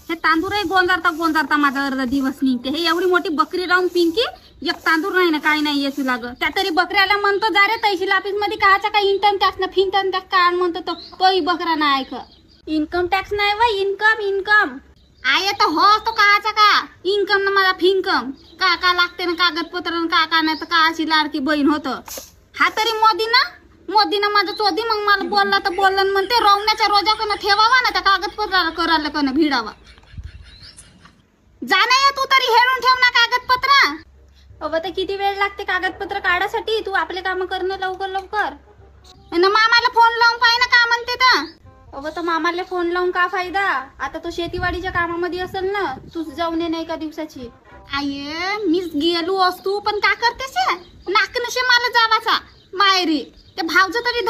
हे तांदूळही गोंजारता माझा अर्धा दिवस निघते. हे एवढी मोठी बकरी राहून पिंकी एक तांदूळ नाही ना काय नाही येत लाग. त्या तरी बकऱ्याला म्हणतो जा रे तहसील ऑफिस मध्ये कायचा काय इन्कम टॅक्स ना फिन्कम टॅक्स काय म्हणतो तोही बकरा नाही ऐक. इन्कम टॅक्स नाही व इन्कम आहे तर हो तो काचा का इन्कम ना माझा फिन्कम का लागते ना कागदपत्र का नाही तर काची लाडकी बहीण होत. हा तरी मोदीनं माझं चोदी मग मला बोलला तर बोललं म्हणते रोवण्याच्या रोजाकडनं ठेवावा ना त्या कागदपत्राला करायला कनं भिडावा. जा नाही तू तरी हेळून ठेव ना कागदपत्र. अव तर किती वेळ लागते कागदपत्र काढासाठी. तू आपले काम करणं लवकर ना. मामाला फोन लावून पाहिजे ना का म्हणते तर. अव तर मामाला फोन लावून का फायदा. आता तो शेतीवाडीच्या कामामध्ये असेल ना. तूच जाऊन ये ना एका दिवसाची. आये मीच गेलो असतो पण का करतेस नाक नशे मला जावाचा माहेरी. ते भावचं तरी